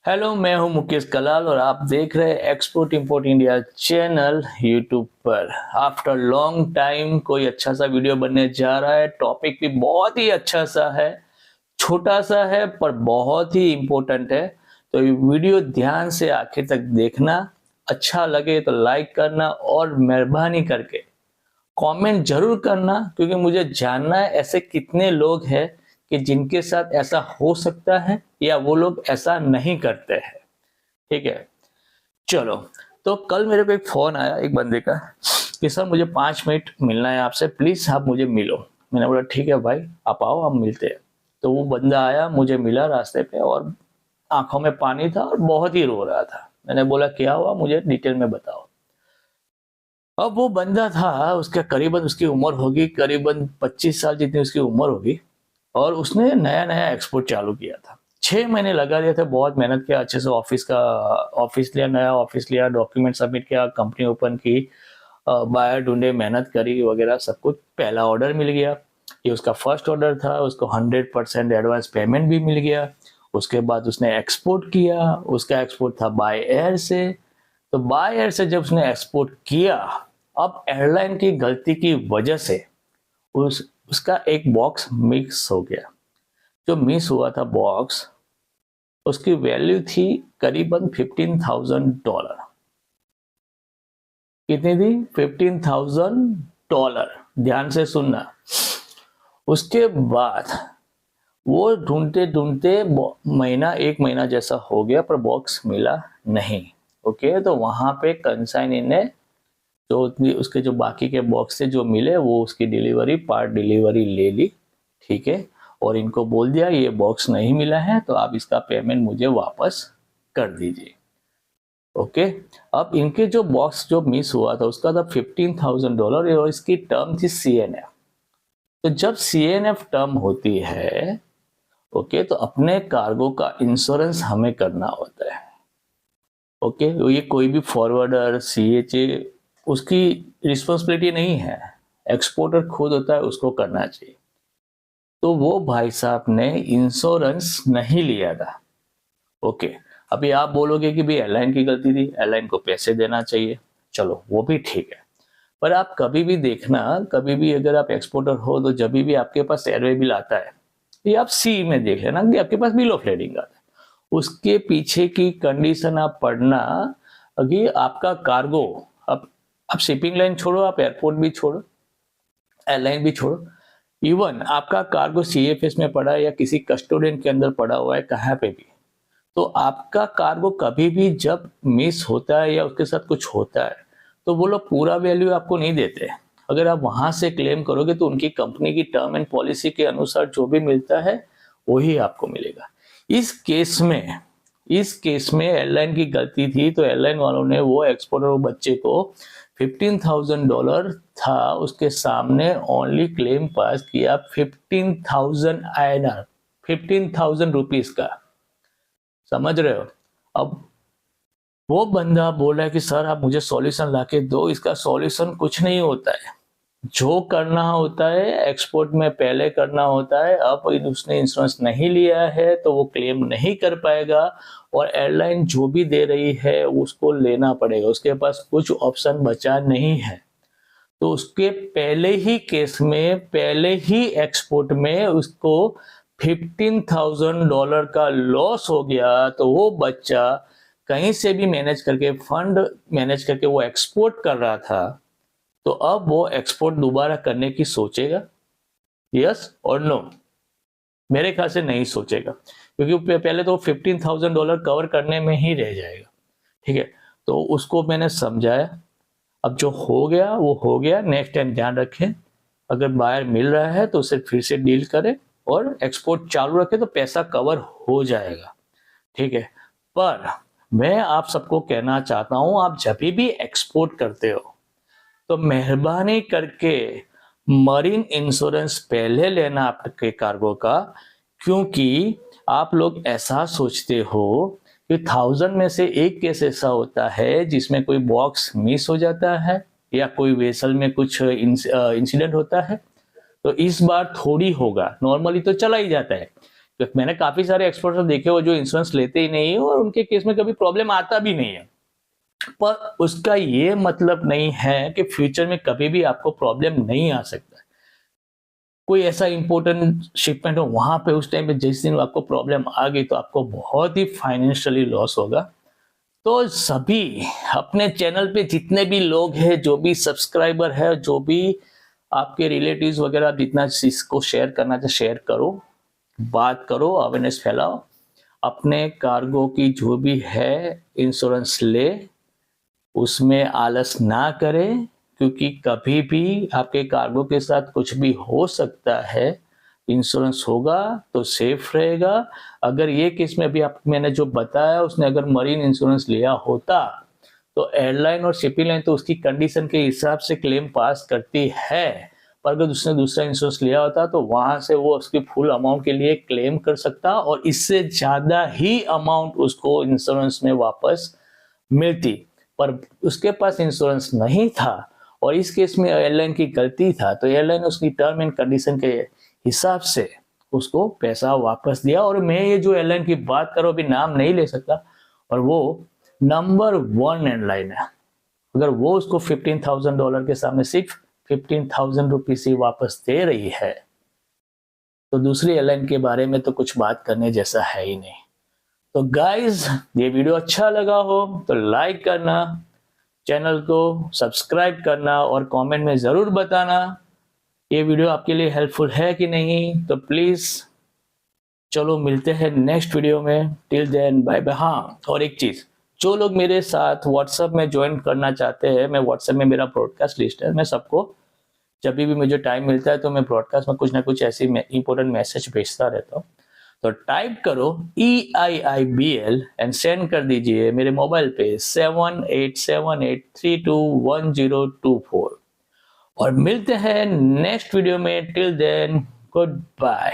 Hello, मैं हूं मुकेश कलाल और आप देख रहे हैं export import India channel YouTube पर। आफ्टर लॉन्ग टाइम कोई अच्छा सा वीडियो बनने जा रहा है। टॉपिक भी बहुत ही अच्छा सा है, छोटा सा है पर बहुत ही इंपॉर्टेंट है। तो ये वीडियो ध्यान से आखिर तक देखना। अच्छा लगे तो लाइक करना और मेहरबानी करके कमेंट जरूर करना, क्योंकि मुझे जानना है ऐसे कितने लोग हैं कि जिनके साथ ऐसा हो सकता है या वो लोग ऐसा नहीं करते हैं। ठीक है, चलो। तो कल मेरे को एक फोन आया एक बंदे का कि सर मुझे 5 मिनट मिलना है आपसे, प्लीज आप मुझे मिलो। मैंने बोला ठीक है भाई, आप आओ, हम मिलते हैं। तो वो बंदा आया, मुझे मिला रास्ते पे और आंखों में पानी था और बहुत ही रो रहा था। मैंने बोला क्या हुआ, मुझे डिटेल में बताओ। अब वो बंदा था, उसके करीबन उसकी उम्र होगी करीबन 25 साल जितनी उसकी उम्र होगी, और उसने नया नया एक्सपोर्ट चालू किया था। 6 महीने लगा दिए थे, बहुत मेहनत किया, अच्छे से ऑफिस लिया, नया ऑफिस लिया, डॉक्यूमेंट सबमिट किया, कंपनी ओपन की, बायर ढूंढे, मेहनत करी वगैरह सब कुछ। पहला ऑर्डर मिल गया, ये उसका फर्स्ट ऑर्डर था। उसको 100% एडवांस पेमेंट भी मिल गया। उसके बाद उसने एक्सपोर्ट किया, उसका एक्सपोर्ट था बाय एयर से। तो बाय एयर से जब उसने एक्सपोर्ट किया, अब एयरलाइन की गलती की वजह से उसका एक बॉक्स मिक्स हो गया। जो मिस हुआ था बॉक्स, उसकी वैल्यू थी करीबन $15,000। कितनी थी? $15,000। ध्यान से सुनना। उसके बाद वो ढूंढते ढूंढते एक महीना जैसा हो गया, पर बॉक्स मिला नहीं। ओके, तो वहां पे कंसाइनी ने जो उसके जो बाकी के बॉक्स से जो मिले, वो उसकी डिलीवरी, पार्ट डिलीवरी ले ली। ठीक है, और इनको बोल दिया ये बॉक्स नहीं मिला है तो आप इसका पेमेंट मुझे वापस कर दीजिए। ओके, अब इनके जो बॉक्स जो मिस हुआ था उसका था $15,000 और इसकी टर्म थी CNF। तो जब CNF टर्म होती है, ओके, तो अपने कार्गो का इंश्योरेंस हमें करना होता है। ओके, तो ये कोई भी फॉरवर्डर, CHA, उसकी रिस्पॉन्सिबिलिटी नहीं है, एक्सपोर्टर खुद होता है, उसको करना चाहिए। तो वो भाई साहब ने इंश्योरेंस नहीं लिया था। ओके, अभी आप बोलोगे कि भाई एयरलाइन की गलती थी, एयरलाइन को पैसे देना चाहिए, चलो वो भी ठीक है। पर आप कभी भी देखना, कभी भी अगर आप एक्सपोर्टर हो तो जब भी आपके पास एयरवे बिल आता है, ये आप सी में देख लेना कि आपके पास बिल ऑफ लेडिंग आता है, उसके पीछे की कंडीशन आप पढ़ना कि आपका कार्गो, अब शिपिंग लाइन छोड़ो, आप एयरपोर्ट भी छोड़ो, एयरलाइन भी छोड़ो, इवन आपका कार्गो CFS में पड़ा है या किसी कस्टोडियन के अंदर पड़ा हुआ है, कहाँ पे भी, तो आपका कार्गो कभी भी जब मिस होता है या उसके साथ कुछ होता है तो वो लोग पूरा वैल्यू आपको नहीं देते। अगर आप वहां से क्लेम करोगे तो उनकी कंपनी की टर्म एंड पॉलिसी के अनुसार जो भी मिलता है वही आपको मिलेगा। इस केस में एयरलाइन की गलती थी, तो एयरलाइन वालों ने वो एक्सपोर्टर, वो बच्चे को $15,000 था उसके सामने ओनली क्लेम पास किया 15,000 INR, 15,000 रुपीज का। समझ रहे हो? अब वो बंदा बोल रहा है कि सर आप मुझे सॉल्यूशन लाके दो। इसका सॉल्यूशन कुछ नहीं होता है। जो करना होता है एक्सपोर्ट में पहले करना होता है। अब उसने इंश्योरेंस नहीं लिया है तो वो क्लेम नहीं कर पाएगा, और एयरलाइन जो भी दे रही है उसको लेना पड़ेगा, उसके पास कुछ ऑप्शन बचा नहीं है। तो उसके पहले ही केस में, पहले ही एक्सपोर्ट में उसको $15,000 का लॉस हो गया। तो वो बच्चा कहीं से भी मैनेज करके, फंड मैनेज करके वो एक्सपोर्ट कर रहा था। तो अब वो एक्सपोर्ट दोबारा करने की सोचेगा? यस और नो? मेरे ख्याल से नहीं सोचेगा, क्योंकि पहले तो $15,000 कवर करने में ही रह जाएगा। ठीक है, तो उसको मैंने समझाया। अब जो हो गया वो हो गया। नेक्स्ट टाइम ध्यान रखें, अगर बायर मिल रहा है तो उसे फिर से डील करें और एक्सपोर्ट चालू रखें तो पैसा कवर हो जाएगा। ठीक है, पर मैं आप सबको कहना चाहता हूं, आप जब भी एक्सपोर्ट करते हो तो मेहरबानी करके मरीन इंश्योरेंस पहले लेना आपके कार्गो का। क्योंकि आप लोग ऐसा सोचते हो कि 1000 में से एक केस ऐसा होता है जिसमें कोई बॉक्स मिस हो जाता है या कोई वेसल में कुछ इंसिडेंट होता है। तो इस बार थोड़ी होगा, नॉर्मली तो चला ही जाता है। तो मैंने काफी सारे एक्सपर्ट्स देखे हो जो इंश्योरेंस लेते ही नहीं है और उनके केस में कभी प्रॉब्लम आता भी नहीं है, पर उसका ये मतलब नहीं है कि फ्यूचर में कभी भी आपको प्रॉब्लम नहीं आ सकता। कोई ऐसा इंपॉर्टेंट शिपमेंट हो वहां पे उस टाइम पे जिस दिन आपको प्रॉब्लम आ गई तो आपको बहुत ही फाइनेंशियली लॉस होगा। तो सभी अपने चैनल पे जितने भी लोग हैं, जो भी सब्सक्राइबर है, जो भी आपके रिलेटिव्स वगैरह, जितना इसको शेयर करना चाहिए शेयर करो, बात करो, अवेयरनेस फैलाओ। अपने कार्गो की जो भी है इंश्योरेंस ले, उसमें आलस ना करें, क्योंकि कभी भी आपके कार्गो के साथ कुछ भी हो सकता है। इंश्योरेंस होगा तो सेफ रहेगा। अगर ये केस में भी मैंने जो बताया, उसने अगर मरीन इंश्योरेंस लिया होता तो एयरलाइन और शिपिंग लाइन तो उसकी कंडीशन के हिसाब से क्लेम पास करती है, पर अगर उसने दूसरा इंश्योरेंस लिया होता तो वहां से वो उसकी फुल अमाउंट के लिए क्लेम कर सकता और इससे ज्यादा ही अमाउंट उसको इंश्योरेंस में वापस मिलती। पर उसके पास इंश्योरेंस नहीं था और इस केस में एयरलाइन की गलती था, तो एयरलाइन उसकी टर्म एंड कंडीशन के हिसाब से उसको पैसा वापस दिया। और मैं ये जो एयरलाइन की बात करूं, अभी नाम नहीं ले सकता, और वो नंबर 1 एयरलाइन है। अगर वो उसको $15,000 के सामने सिर्फ 15,000 रुपीज ही वापस दे रही है, तो दूसरी एयरलाइन के बारे में तो कुछ बात करने जैसा है ही नहीं। तो गाइज, ये वीडियो अच्छा लगा हो तो लाइक करना, चैनल को सब्सक्राइब करना और कमेंट में जरूर बताना ये वीडियो आपके लिए हेल्पफुल है कि नहीं। तो प्लीज चलो मिलते हैं नेक्स्ट वीडियो में। Till then bye bye. हाँ, और एक चीज, जो लोग मेरे साथ व्हाट्सएप में ज्वाइन करना चाहते हैं, मैं व्हाट्सएप में मेरा ब्रॉडकास्ट लिस्ट है, मैं सबको जब भी मुझे टाइम मिलता है तो मैं ब्रॉडकास्ट में कुछ ना कुछ ऐसी इंपॉर्टेंट मैसेज भेजता रहता हूँ। तो टाइप करो EIIBL एंड सेंड कर दीजिए मेरे मोबाइल पे 7878321024 और मिलते हैं नेक्स्ट वीडियो में। Till then good bye.